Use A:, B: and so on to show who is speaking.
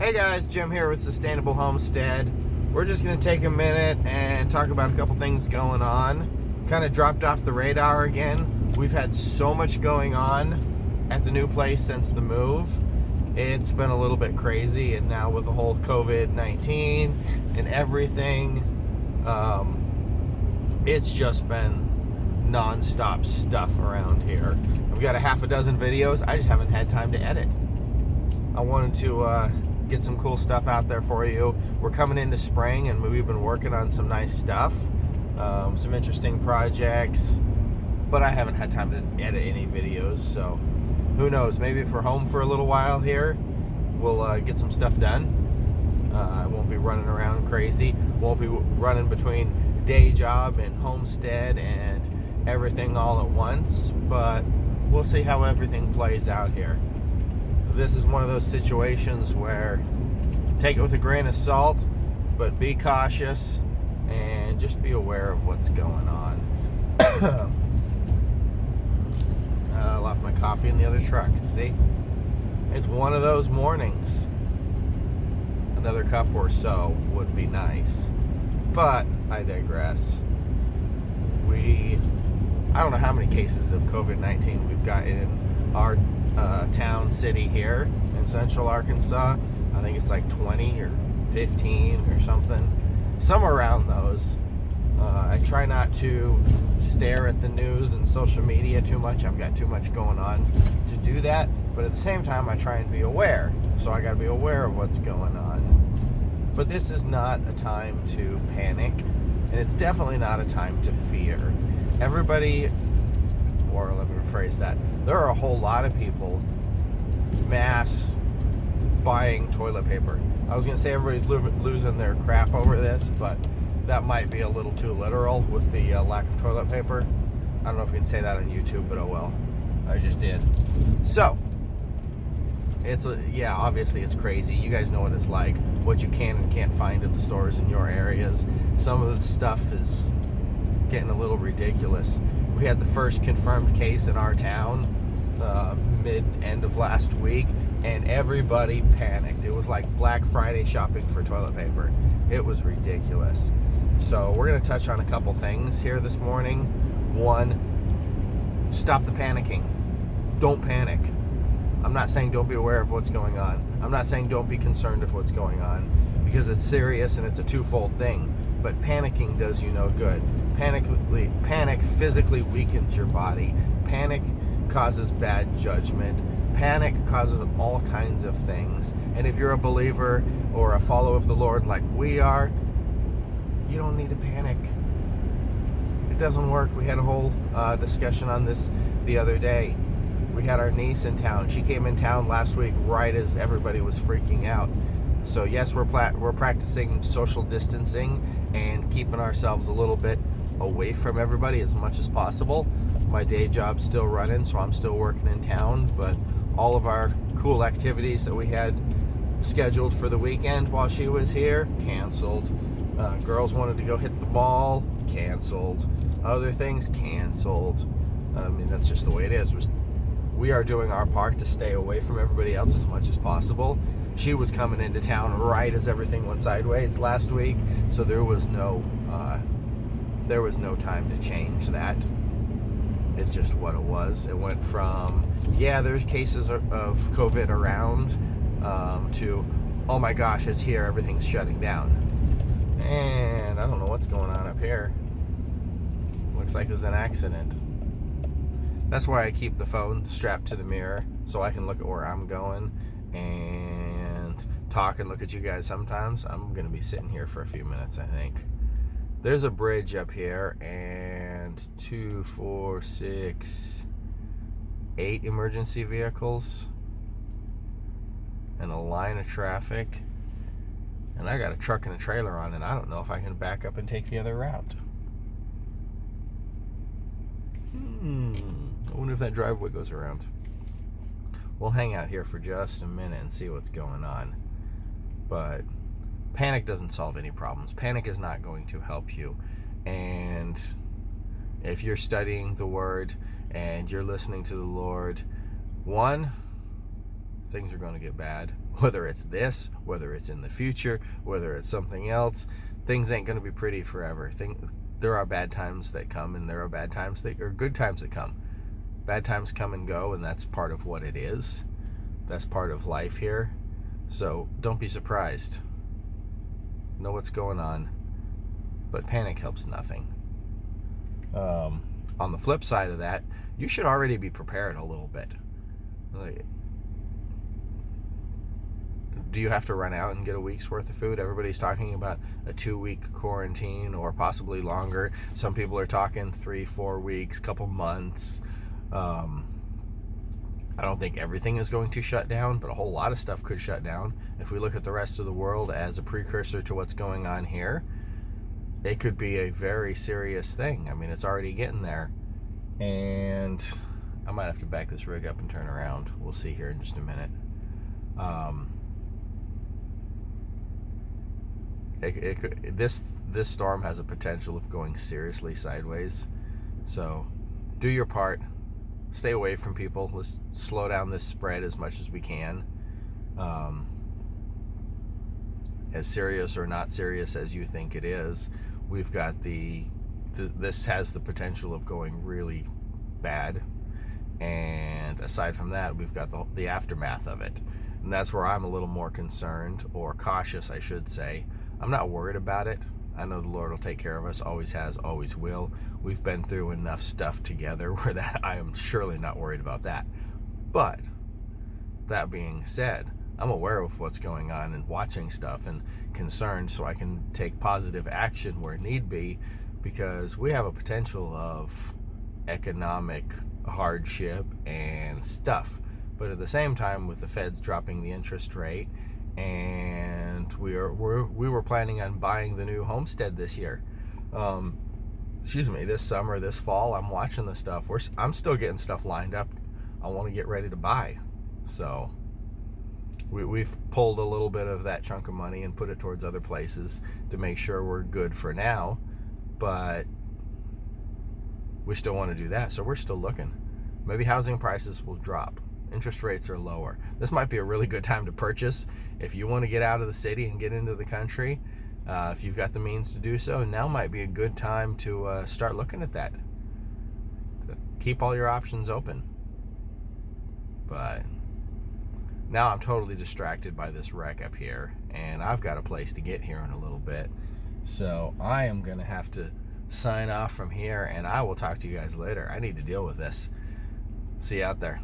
A: Hey guys, Jim here with Sustainable Homestead. We're just going to take a minute and talk about a couple things going on. Kind of dropped off the radar again. We've had so much going on at the new place since the move. It's been a little bit crazy, and now with the whole COVID-19 and everything, it's just been non-stop stuff around here. We've got a half a dozen videos. I just haven't had time to edit. I wanted to get some cool stuff out there for you. We're coming into spring, and we've been working on some nice stuff, some interesting projects, but I haven't had time to edit any videos, so who knows, maybe if we're home for a little while here, we'll get some stuff done. I won't be running around crazy, won't be running between day job and homestead and everything all at once, but we'll see how everything plays out here. This is one of those situations where take it with a grain of salt, but be cautious and just be aware of what's going on. I left my coffee in the other truck. See? It's one of those mornings. Another cup or so would be nice. But I digress. I don't know how many cases of COVID-19 we've got in our town, city here in central Arkansas. I think it's like 20 or 15 or something. Somewhere around those. I try not to stare at the news and social media too much. I've got too much going on to do that. But at the same time, I try and be aware. So I got to be aware of what's going on. But this is not a time to panic. And it's definitely not a time to fear. Everybody, or let me rephrase that, there are a whole lot of people mass buying toilet paper. I was going to say everybody's losing their crap over this, but that might be a little too literal with the lack of toilet paper. I don't know if you can say that on YouTube, but oh well. I just did. So, obviously it's crazy. You guys know what it's like, what you can and can't find at the stores in your areas. Some of the stuff is getting a little ridiculous. We had the first confirmed case in our town mid-end of last week, and everybody panicked. It was like Black Friday shopping for toilet paper. It was ridiculous. So we're going to touch on a couple things here this morning. One, stop the panicking. Don't panic. I'm not saying don't be aware of what's going on. I'm not saying don't be concerned of what's going on, because it's serious and it's a twofold thing. But panicking does you no good. Panic physically weakens your body. Panic causes bad judgment. Panic causes all kinds of things. And if you're a believer or a follower of the Lord like we are, you don't need to panic. It doesn't work. We had a whole discussion on this the other day. We had our niece in town. She came in town last week right as everybody was freaking out. So yes, we're practicing social distancing and keeping ourselves a little bit away from everybody as much as possible. My day job's still running, so I'm still working in town, but all of our cool activities that we had scheduled for the weekend while she was here, canceled. Girls wanted to go hit the mall, canceled. Other things, canceled. I mean, that's just the way it is. We are doing our part to stay away from everybody else as much as possible. She was coming into town right as everything went sideways last week, so there was no time to change that. It's just what it was. It went from, there's cases of COVID around, to, oh my gosh, it's here, everything's shutting down. And I don't know what's going on up here. Looks like there's an accident. That's why I keep the phone strapped to the mirror, so I can look at where I'm going and talk and look at you guys sometimes. I'm going to be sitting here for a few minutes, I think. There's a bridge up here, and 2, 4, 6, 8 emergency vehicles and a line of traffic. And I got a truck and a trailer on, and I don't know if I can back up and take the other route. I wonder if that driveway goes around. We'll hang out here for just a minute and see what's going on. But panic doesn't solve any problems. Panic is not going to help you. And if you're studying the Word and you're listening to the Lord, one, things are going to get bad. Whether it's this, whether it's in the future, whether it's something else, things ain't going to be pretty forever. There are bad times that come, and there are bad times that are good times that come. Bad times come and go, and that's part of what it is. That's part of life here. So don't be surprised. Know what's going on, but panic helps nothing. On the flip side of that, you should already be prepared a little bit. Like, do you have to run out and get a week's worth of food? Everybody's talking about a 2-week quarantine or possibly longer. Some people are talking 3-4 weeks, couple months. I don't think everything is going to shut down, but a whole lot of stuff could shut down. If we look at the rest of the world as a precursor to what's going on here, it could be a very serious thing. I mean, it's already getting there. And I might have to back this rig up and turn around. We'll see here in just a minute. This storm has a potential of going seriously sideways. So do your part. Stay away from people. Let's slow down this spread as much as we can. As serious or not serious as you think it is, we've got this has the potential of going really bad. And aside from that, we've got the aftermath of it. And that's where I'm a little more concerned, or cautious, I should say. I'm not worried about it. I know the Lord will take care of us, always has, always will. We've been through enough stuff together where that I am surely not worried about that. But that being said, I'm aware of what's going on and watching stuff and concerned, so I can take positive action where need be, because we have a potential of economic hardship and stuff. But at the same time, with the feds dropping the interest rate, and we were planning on buying the new Homestead this year. This summer, this fall, I'm watching the stuff. I'm still getting stuff lined up. I want to get ready to buy. So we've pulled a little bit of that chunk of money and put it towards other places to make sure we're good for now. But we still want to do that, so we're still looking. Maybe housing prices will drop. Interest rates are lower. This might be a really good time to purchase if you want to get out of the city and get into the country. If you've got the means to do so, now might be a good time to start looking at that. Keep all your options open. But now I'm totally distracted by this wreck up here, and I've got a place to get here in a little bit. So I am going to have to sign off from here, and I will talk to you guys later. I need to deal with this. See you out there.